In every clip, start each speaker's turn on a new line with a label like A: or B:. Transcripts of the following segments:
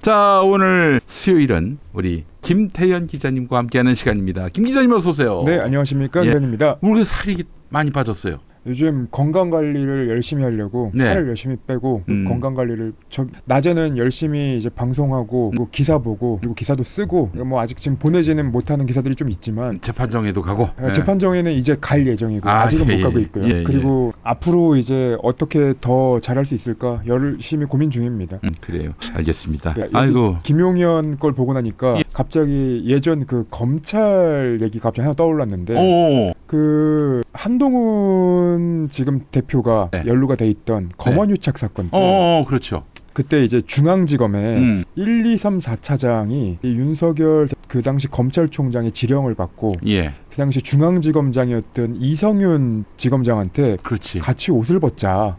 A: 자, 오늘 수요일은 우리 김태현 기자님과 함께하는 시간입니다. 김 기자님 어서 오세요.
B: 네, 안녕하십니까. 태현입니다.
A: 오늘 살이 많이 빠졌어요.
B: 요즘 건강관리를 열심히 하려고 살을 열심히 빼고 건강관리를 낮에는 열심히 이제 방송하고 그리고 기사 보고 그리고 기사도 쓰고 뭐 아직 지금 보내지는 못하는 기사들이 좀 있지만
A: 재판정에도 가고
B: 재판정에는 이제 갈 예정이고 아직은 못 가고 있고요. 그리고 앞으로 이제 어떻게 더 잘할 수 있을까 열심히 고민 중입니다.
A: 그래요. 알겠습니다.
B: 아이고 김용현 걸 보고 나니까 갑자기 예전 그 검찰 얘기가 갑자기 하나 떠올랐는데 그 한동훈 지금 대표가 연루가 돼 있던 검언유착 사건 때
A: 그렇죠.
B: 그때 이제 중앙지검에 1, 2, 3, 4차장이 윤석열 그 당시 검찰총장의 지령을 받고 그 당시 중앙지검장이었던 이성윤 지검장한테 같이 옷을 벗자.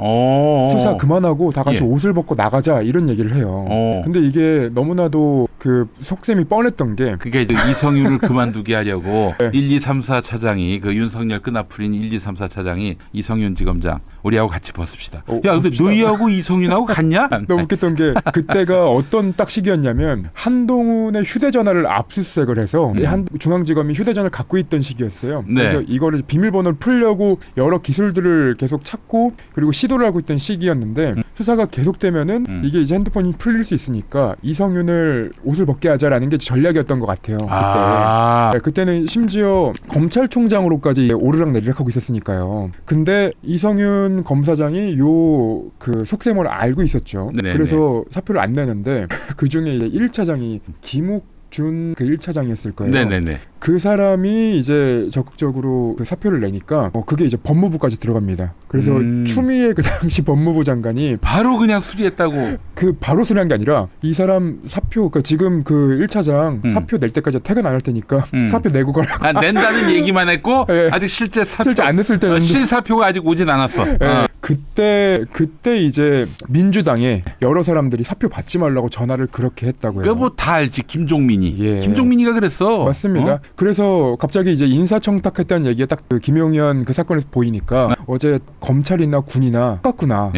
B: 수사 그만하고 다 같이 옷을 벗고 나가자 이런 얘기를 해요. 근데 이게 너무나도 그 속셈이 뻔했던 게
A: 그러니까 이제 이성윤을 그만두게 하려고 1, 2, 3, 4 차장이 그 윤석열 끈앞풀인 1, 2, 3, 4 차장이 이성윤 지검장 우리하고 같이 벗읍시다. 야 근데 너희하고 이성윤하고 같냐?
B: 너무 웃겼던 게 그때가 어떤 딱 시기였냐면 한동훈의 휴대전화를 압수수색을 해서 중앙지검이 휴대전화를 갖고 있던 시기였어요. 그래서 이거를 비밀번호를 풀려고 여러 기술들을 계속 찾고 그리고 시도를 하고 있던 시기였는데 수사가 계속되면은 이게 이제 핸드폰이 풀릴 수 있으니까 이성윤을 옷을 벗게 하자라는 게 전략이었던 것 같아요. 그때는 심지어 검찰총장으로까지 오르락내리락 하고 있었으니까요. 근데 이성윤 검사장이 요 그 속셈을 알고 있었죠. 그래서 사표를 안 내는데 그 중에 이제 1차장이 김욱준 그 1차장이었을 거예요. 그 사람이 이제 적극적으로 그 사표를 내니까 그게 이제 법무부까지 들어갑니다. 그래서 추미애 그 당시 법무부 장관이
A: 바로 그냥 수리했다고.
B: 그 바로 수리한 게 아니라 이 사람 사표 그러니까 지금 그 1차장 사표 낼 때까지 퇴근 안 할 테니까 사표 내고 가라고.
A: 낸다는 얘기만 했고 아직 실제
B: 안 냈을 때는
A: 실사표가 아직 오진 않았어.
B: 그때 이제 민주당에 여러 사람들이 사표 받지 말라고 전화를 그렇게 했다고요.
A: 그 뭐 다 알지. 김종민이. 김종민이가 그랬어.
B: 맞습니다. 그래서 갑자기 이제 인사청탁했다는 얘기가 딱 그 김용현 그 사건에서 보이니까 어제 검찰이나 군이나 똑같구나.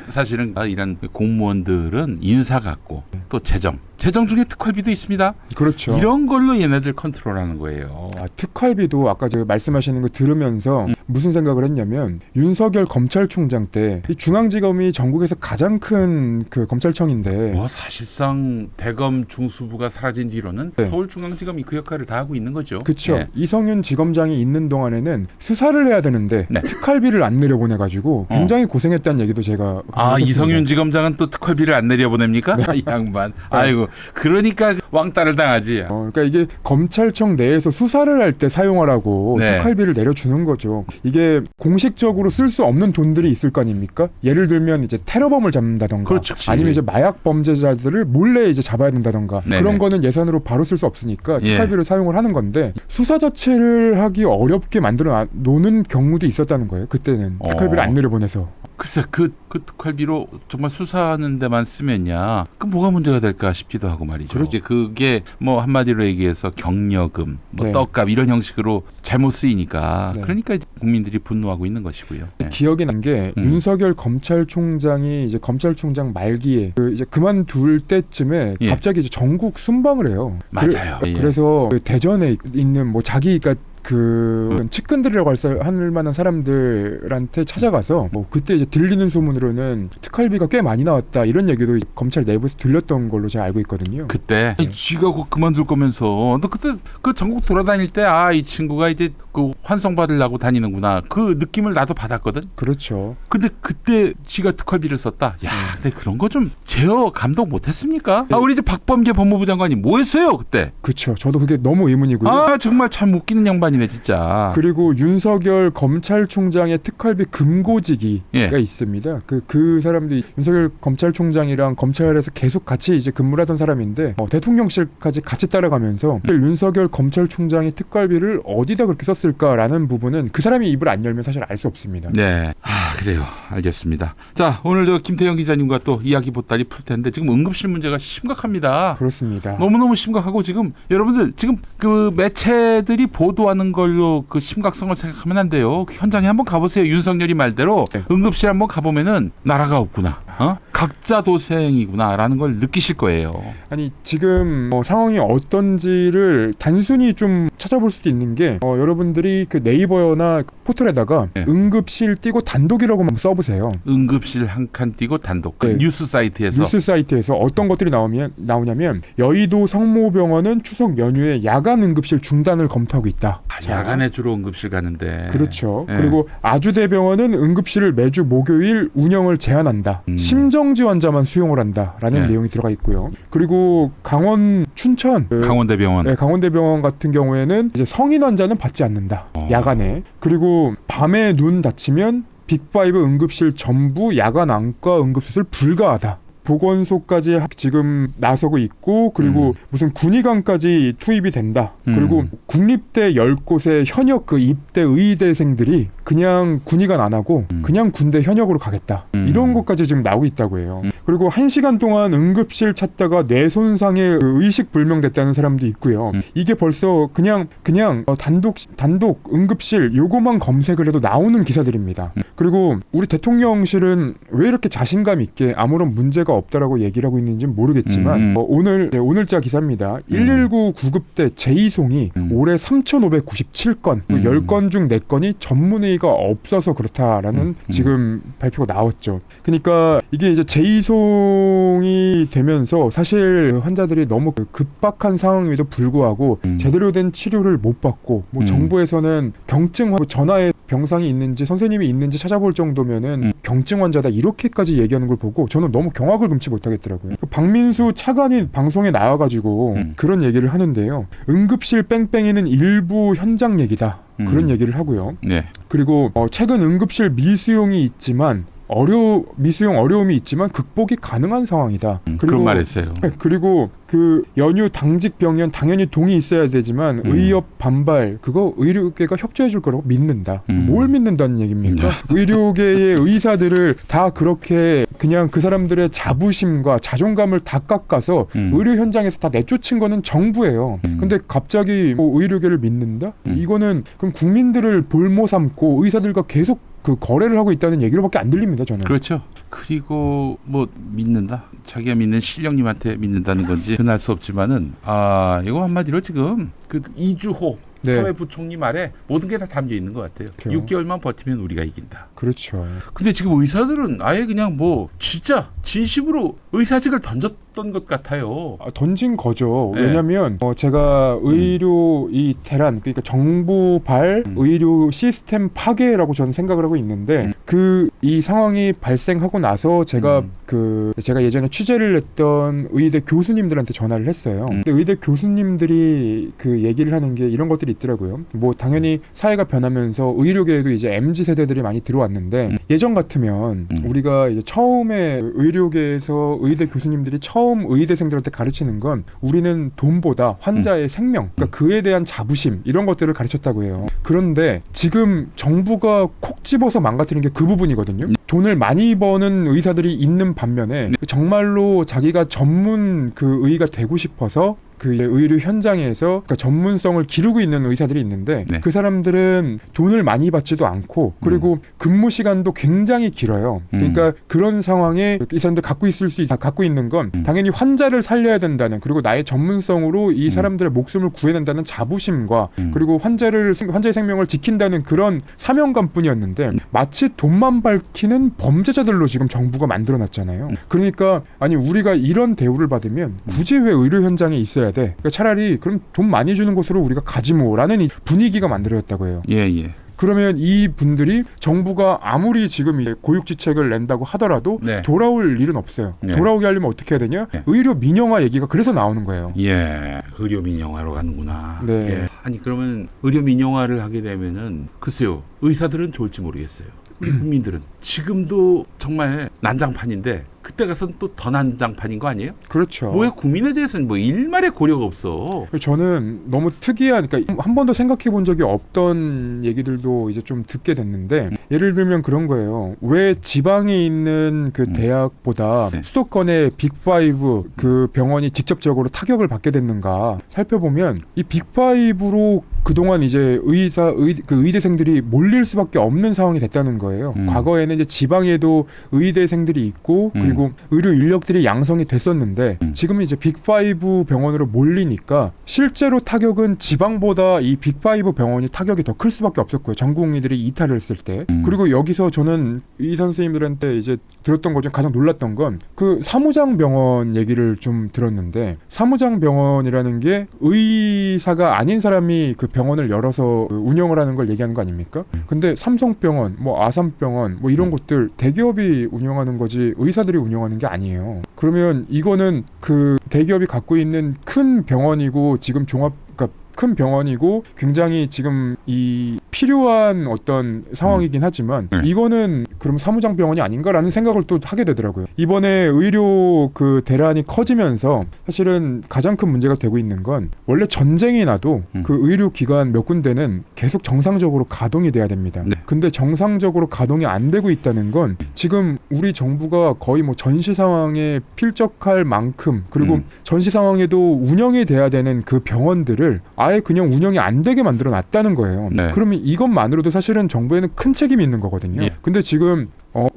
A: 사실은 이런 공무원들은 인사 같고 또 재정 중에 특활비도 있습니다.
B: 그렇죠.
A: 이런 걸로 얘네들 컨트롤하는 거예요.
B: 특활비도 아까 제가 말씀하시는 거 들으면서 무슨 생각을 했냐면 윤석열 검찰총장 때 이 중앙지검이 전국에서 가장 큰 그 검찰청인데
A: 사실상 대검 중수부가 사라진 뒤로는 서울중앙지검이 그 역할을 다 하고 있는 거죠.
B: 그렇죠. 이성윤 지검장이 있는 동안에는 수사를 해야 되는데 특활비를 안 내려보내가지고 굉장히 고생했다는 얘기도 제가
A: 이성윤 지검장은 또 특활비를 안 내려보냅니까? 이 양반. 아이고 그러니까 왕따를 당하지.
B: 그러니까 이게 검찰청 내에서 수사를 할 때 사용하라고 특활비를 내려주는 거죠. 이게 공식적으로 쓸 수 없는 돈들이 있을 거 아닙니까? 예를 들면 이제 테러범을 잡는다던가 아니면 이제 마약 범죄자들을 몰래 이제 잡아야 된다던가 그런 거는 예산으로 바로 쓸 수 없으니까 특활비를 사용을 하는 건데 수사 자체를 하기 어렵게 만들어 놓는 경우도 있었다는 거예요. 그때는 특활비를 안 내려보내서.
A: 글쎄 그 특활비로 정말 수사하는 데만 쓰면야 그 뭐가 문제가 될까 싶기도 하고 말이죠. 이제 그게 뭐 한마디로 얘기해서 경력금, 떡값 이런 형식으로 잘못 쓰이니까 그러니까 국민들이 분노하고 있는 것이고요.
B: 기억이 난 게 윤석열 검찰총장이 이제 검찰총장 말기에 이제 그만둘 때쯤에 갑자기 이제 전국 순방을 해요.
A: 맞아요.
B: 그래서 그 대전에 있는 뭐 자기가 그 측근들이라고 할 만한 사람들한테 찾아가서 뭐 그때 이제 들리는 소문으로는 특활비가 꽤 많이 나왔다 이런 얘기도 검찰 내부에서 들렸던 걸로 제가 알고 있거든요.
A: 그때 쥐가 곧 그만둘 거면서 너 그때 그 전국 돌아다닐 때 이 친구가 이제 그 환송 받으려고 다니는구나 그 느낌을 나도 받았거든.
B: 그렇죠.
A: 근데 그때 쥐가 특활비를 썼다. 야, 근데 그런 거 좀 제어 감독 못했습니까? 우리 이제 박범계 법무부 장관이 뭐했어요 그때?
B: 그렇죠. 저도 그게 너무 의문이고요.
A: 정말 참 웃기는 양반. 이네 진짜.
B: 그리고 윤석열 검찰총장의 특활비 금고지기가 있습니다. 그 사람들이 윤석열 검찰총장이랑 검찰에서 계속 같이 이제 근무를 하던 사람인데 대통령실까지 같이 따라가면서 윤석열 검찰총장의 특활비를 어디다 그렇게 썼을까라는 부분은 그 사람이 입을 안 열면 사실 알 수 없습니다.
A: 네, 그래요. 알겠습니다. 자, 오늘 저 김태형 기자님과 또 이야기 보따리 풀 텐데 지금 응급실 문제가 심각합니다.
B: 그렇습니다.
A: 너무너무 심각하고 지금 여러분들 지금 그 매체들이 보도하는 걸로 그 심각성을 생각하면 안 돼요. 현장에 한번 가보세요. 윤석열이 말대로 응급실 한번 가보면은 나라가 없구나. 각자 도생이구나라는 걸 느끼실 거예요.
B: 아니 지금 상황이 어떤지를 단순히 좀 찾아볼 수도 있는 게 여러분들이 그 네이버나 포털에다가
A: 네.
B: 응급실 띄고 단독이라고 한번 써보세요.
A: 응급실 한 칸 띄고 단독.
B: 네.
A: 뉴스 사이트에서.
B: 뉴스 사이트에서 어떤 것들이 나오냐면 여의도 성모병원은 추석 연휴에 야간 응급실 중단을 검토하고 있다.
A: 야간에 주로 응급실 가는데.
B: 그렇죠.
A: 네.
B: 그리고 아주대병원은 응급실을 매주 목요일 운영을 제한한다. 심정지 환자만 수용을 한다라는
A: 네.
B: 내용이 들어가 있고요. 그리고 강원, 춘천,
A: 강원대병원.
B: 네, 강원대병원 같은 경우에는 이제 성인 환자는 받지 않는다. 야간에. 그리고 밤에 눈 다치면 빅5 응급실 전부 야간 안과 응급수술 불가하다. 보건소까지 지금 나서고 있고 그리고 무슨 군의관까지 투입이 된다. 그리고 국립대 10곳의 현역 그 입대 의대생들이 그냥 군의관 안 하고 그냥 군대 현역으로 가겠다. 이런 것까지 지금 나오고 있다고 해요. 그리고 1시간 동안 응급실 찾다가 뇌 손상에 의식 불명됐다는 사람도 있고요. 이게 벌써 그냥 단독 응급실 요거만 검색을 해도 나오는 기사들입니다. 그리고 우리 대통령실은 왜 이렇게 자신감 있게 아무런 문제가 없다라고 얘기를 하고 있는지는 모르겠지만 오늘자 기사입니다. 119 구급대 제2송이 올해 3,597건 10건 중 4건이 전문의가 없어서 그렇다라는 지금 발표가 나왔죠. 그러니까 이게 이제 제2송이 되면서 사실 환자들이 너무 급박한 상황임에도 불구하고 제대로 된 치료를 못 받고 정부에서는 경증 전화에 병상이 있는지 선생님이 있는지 찾아볼 정도면은 경증 환자다 이렇게까지 얘기하는 걸 보고 저는 너무 경악을 금치 못하겠더라고요. 박민수 차관이 방송에 나와가지고 그런 얘기를 하는데요. 응급실 뺑뺑이는 일부 현장 얘기다. 그런 얘기를 하고요.
A: 네.
B: 그리고 최근 응급실 미수용이 있지만 미수용 어려움이 있지만 극복이 가능한 상황이다.
A: 그런 말했어요.
B: 그리고 그 연휴 당직 병연 당연히 동의 있어야 되지만 의협 반발 그거 의료계가 협조해 줄 거라고 믿는다. 뭘 믿는다는 얘기입니까? 의료계의 의사들을 다 그렇게 그냥 그 사람들의 자부심과 자존감을 다 깎아서 의료 현장에서 다 내쫓은 거는 정부예요. 근데 갑자기 의료계를 믿는다? 이거는 그럼 국민들을 볼모 삼고 의사들과 계속 그 거래를 하고 있다는 얘기로밖에 안 들립니다. 저는.
A: 그렇죠. 그리고 뭐 믿는다. 자기가 믿는 신령님한테 믿는다는 건지 그날 수 없지만은 이거 한마디로 지금 그 이주호
B: 네.
A: 사회부총리 말에 모든 게 다 담겨 있는 것 같아요.
B: 그렇죠.
A: 6개월만 버티면 우리가 이긴다.
B: 그렇죠.
A: 근데 지금 의사들은 아예 그냥 뭐 진짜 진심으로 의사직을 던졌던 것 같아요.
B: 던진 거죠.
A: 네.
B: 왜냐하면 제가 의료 이 대란 그러니까 정부발 의료 시스템 파괴라고 저는 생각을 하고 있는데 이 상황이 발생하고 나서 제가 제가 예전에 취재를 했던 의대 교수님들한테 전화를 했어요. 근데 의대 교수님들이 그 얘기를 하는 게 이런 것들이 있더라고요. 뭐 당연히 사회가 변하면서 의료계에도 이제 MZ 세대들이 많이 들어왔는데 예전 같으면 우리가 이제 처음에 의료계에서 의대 교수님들이 처음 의대생들한테 가르치는 건 우리는 돈보다 환자의 생명, 그러니까 그에 대한 자부심 이런 것들을 가르쳤다고 해요. 그런데 지금 정부가 콕 집어서 망가뜨린 게 그 부분이거든요. 돈을 많이 버는 의사들이 있는 반면에 정말로 자기가 전문 그 의가 되고 싶어서 그 의료 현장에서 그러니까 전문성을 기르고 있는 의사들이 있는데
A: 네.
B: 그 사람들은 돈을 많이 받지도 않고 그리고 근무 시간도 굉장히 길어요. 그러니까 그런 상황에 이 사람들 갖고 있는 건 당연히 환자를 살려야 된다는 그리고 나의 전문성으로 이 사람들의 목숨을 구해낸다는 자부심과 그리고 환자의 생명을 지킨다는 그런 사명감뿐이었는데 마치 돈만 밝히는 범죄자들로 지금 정부가 만들어놨잖아요. 그러니까 아니 우리가 이런 대우를 받으면 굳이 왜 의료 현장에 있어야 돼? 그러니까 차라리 그럼 돈 많이 주는 곳으로 우리가 가지 뭐라는 이 분위기가 만들어졌다고 해요.
A: 예.
B: 그러면 이 분들이 정부가 아무리 지금 이제 고육지책을 낸다고 하더라도
A: 네.
B: 돌아올 일은 없어요.
A: 네.
B: 돌아오게 하려면 어떻게 해야 되냐?
A: 네.
B: 의료 민영화 얘기가 그래서 나오는 거예요.
A: 예. 의료 민영화로 가는구나.
B: 네.
A: 예. 아니 그러면 의료 민영화를 하게 되면은 글쎄요. 의사들은 좋을지 모르겠어요. 우리 국민들은 지금도 정말 난장판인데 그때 가서는 또 더 난장판인 거 아니에요?
B: 그렇죠.
A: 뭐야 국민에 대해서는 뭐 일말의 고려가 없어.
B: 저는 너무 특이한, 그러니까 한 번도 생각해 본 적이 없던 얘기들도 이제 좀 듣게 됐는데 예를 들면 그런 거예요. 왜 지방에 있는 그 대학보다
A: 네.
B: 수도권의 빅5 그 병원이 직접적으로 타격을 받게 됐는가 살펴보면 이 빅5로 그동안 이제 의대생들이 몰릴 수밖에 없는 상황이 됐다는 거예요. 과거에는 이제 지방에도 의대생들이 있고 그리고 의료 인력들이 양성이 됐었는데 지금은 이제 빅5 병원으로 몰리니까 실제로 타격은 지방보다 이 빅5 병원이 타격이 더 클 수밖에 없었고요. 전공의들이 이탈을 했을 때. 그리고 여기서 저는 이 선생님들한테 이제 들었던 것 중 가장 놀랐던 건 그 사무장 병원 얘기를 좀 들었는데 사무장 병원이라는 게 의사가 아닌 사람이 그 병원을 열어서 운영을 하는 걸 얘기하는 거 아닙니까? 근데 삼성병원, 뭐 아산병원, 뭐 이런 곳들 대기업이 운영하는 거지 의사들이 운영하는 게 아니에요. 그러면 이거는 그 대기업이 갖고 있는 큰 병원이고 지금 큰 병원이고 굉장히 지금 이 필요한 어떤 상황이긴 하지만 이거는 그럼 사무장 병원이 아닌가라는 생각을 또 하게 되더라고요. 이번에 의료 그 대란이 커지면서 사실은 가장 큰 문제가 되고 있는 건 원래 전쟁이 나도 그 의료기관 몇 군데는 계속 정상적으로 가동이 돼야 됩니다. 근데 정상적으로 가동이 안 되고 있다는 건 지금 우리 정부가 거의 뭐 전시 상황에 필적할 만큼 그리고 전시 상황에도 운영이 돼야 되는 그 병원들을 아예 그냥 운영이 안 되게 만들어 놨다는 거예요. 그러면 이것만으로도 사실은 정부에는 큰 책임이 있는 거거든요. 근데 지금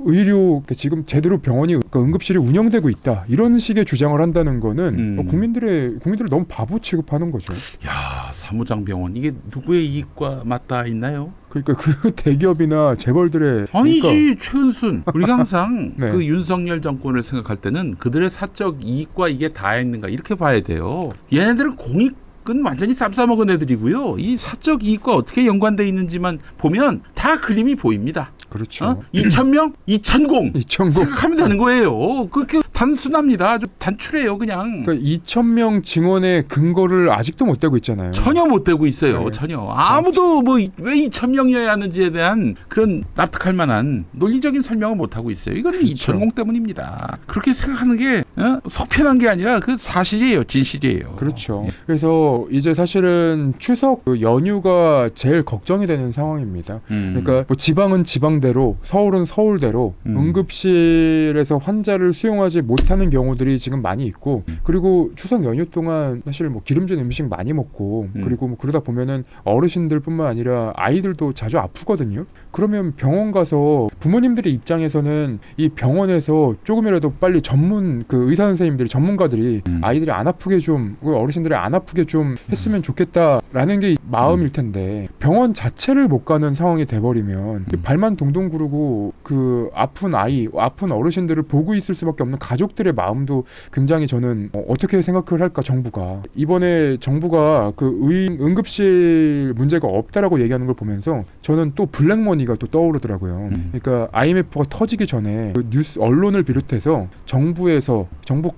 B: 의료 지금 제대로 병원이 그러니까 응급실이 운영되고 있다 이런 식의 주장을 한다는 거는 국민들을 너무 바보 취급하는 거죠.
A: 야, 사무장 병원 이게 누구의 이익과 맞닿아 있나요?
B: 그러니까 그 대기업이나 재벌들의
A: 아니지
B: 그러니까.
A: 최은순 우리가 항상
B: 네.
A: 그 윤석열 정권을 생각할 때는 그들의 사적 이익과 이게 닿아있는가 이렇게 봐야 돼요. 얘네들은 공익은 완전히 쌈 싸먹은 애들이고요. 이 사적 이익과 어떻게 연관돼 있는지만 보면 다 그림이 보입니다.
B: 그렇죠.
A: 2,000명? 2,000공. 생각하면 되는 거예요. 그렇게 단순합니다. 아주 단출해요, 그냥.
B: 그러니까 2,000명 증원의 근거를 아직도 못 대고 있잖아요.
A: 전혀 못 대고 있어요. 전혀. 아무도 뭐 왜 2,000명이어야 하는지에 대한 그런 납득할 만한 논리적인 설명을 못 하고 있어요. 이거는
B: 그렇죠.
A: 2,000공 때문입니다. 그렇게 생각하는 게 속편한 게 아니라 그 사실이에요. 진실이에요.
B: 그렇죠. 그래서 이제 사실은 추석 그 연휴가 제일 걱정이 되는 상황입니다. 그러니까 뭐 지방은 지방대로 서울은 서울대로 응급실에서 환자를 수용하지 못하는 경우들이 지금 많이 있고 그리고 추석 연휴 동안 사실 뭐 기름진 음식 많이 먹고 그리고 뭐 그러다 보면은 어르신들뿐만 아니라 아이들도 자주 아프거든요. 그러면 병원 가서 부모님들의 입장에서는 이 병원에서 조금이라도 빨리 전문 그 의사 선생님들이 전문가들이 아이들이 안 아프게 좀 어르신들이 안 아프게 좀 했으면 좋겠다라는 게 마음일 텐데 병원 자체를 못 가는 상황이 돼버리면 발만 동동 구르고 그 아픈 아이, 아픈 어르신들을 보고 있을 수밖에 없는 가족들의 마음도 굉장히 저는 어떻게 생각을 할까 정부가 이번에 정부가 그 응급실 문제가 없다라고 얘기하는 걸 보면서 저는 또 블랙머니가 또 떠오르더라고요. 그러니까 IMF가 터지기 전에 그 뉴스 언론을 비롯해서 정부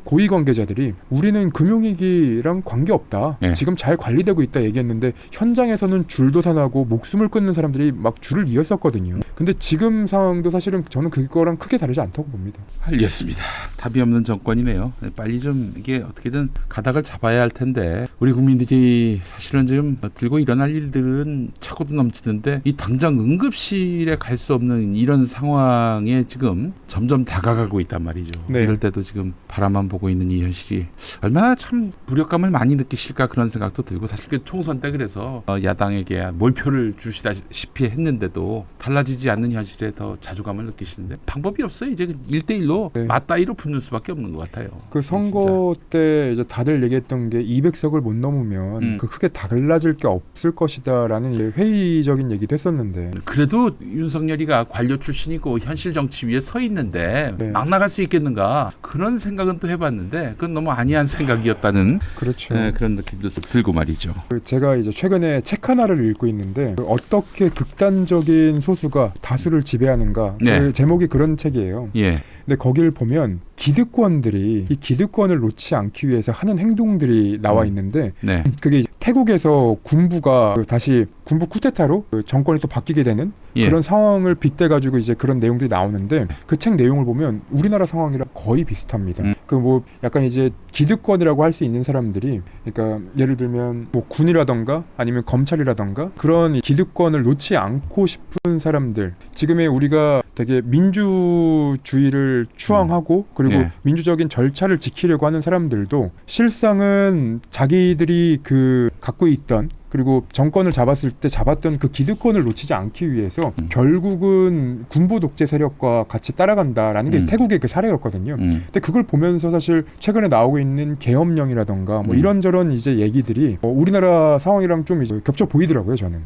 B: 고위 관계자들이 우리는 금융위기랑 관계없다. 지금 잘 관리되고 있다 얘기했는데 현장에서는 줄도산하고 목숨을 끊는 사람들이 막 줄을 이었었거든요. 근데 지금 상황도 사실은 저는 그거랑 크게 다르지 않다고 봅니다.
A: 알겠습니다. 답이 없는 정권이네요. 빨리 좀 이게 어떻게든 가닥을 잡아야 할 텐데 우리 국민들이 사실은 지금 들고 일어날 일들은 차고도 넘치는데 이 당장 응급실에 갈 수 없는 이런 상황에 지금 점점 다가가고 있단 말이죠.
B: 네.
A: 이럴 때도 지금 바라만 보고 있는 이 현실이 얼마나 참 무력감을 많이 느끼실까 그런 생각도 들고 사실 그 총선 때 그래서 야당에게 몰표를 주시다시피 했는데도 달라지지 않는 현실에 더 자존감을 느끼시는데 방법이 없어요. 이제 1대1로 맞다이로 붙는 수밖에 없는 것 같아요.
B: 그 선거 진짜. 때 이제 다들 얘기했던 게 200석을 못 넘으면 그 크게 달라질 게 없을 것이다라는 회의적인 얘기도 했었는데
A: 그래도 윤석열이가 관료 출신이고 현실 정치 위에 서 있는데 막 나갈 수 있겠는가 그런 생각은 또 해봤는데 그건 너무 아니한 생각이었다는
B: 그렇죠.
A: 그런 느낌도 들고 말이죠.
B: 제가 이제 최근에 책 하나를 읽고 있는데 어떻게 극단적인 소수가 다수를 지배하는가 그 제목이 그런 책이에요. 근데 거기를 보면 기득권들이 이 기득권을 놓지 않기 위해서 하는 행동들이 나와 있는데 그게 태국에서 군부가 다시 군부 쿠데타로 정권이 또 바뀌게 되는 그런 상황을 빗대가지고 이제 그런 내용들이 나오는데 그 책 내용을 보면 우리나라 상황이랑 거의 비슷합니다. 그 뭐 약간 이제 기득권이라고 할 수 있는 사람들이 그러니까 예를 들면 뭐 군이라던가 아니면 검찰이라던가 그런 기득권을 놓지 않고 싶은 사람들 지금의 우리가 되게 민주주의를 추앙하고 그리고 민주적인 절차를 지키려고 하는 사람들도 실상은 자기들이 그 갖고 있던 그리고 정권을 잡았을 때 잡았던 그 기득권을 놓치지 않기 위해서 결국은 군부 독재 세력과 같이 따라간다라는 게 태국의 그 사례였거든요. 근데 그걸 보면서 사실 최근에 나오고 있는 계엄령이라던가 뭐 이런저런 이제 얘기들이 우리나라 상황이랑 좀 이제 겹쳐 보이더라고요, 저는.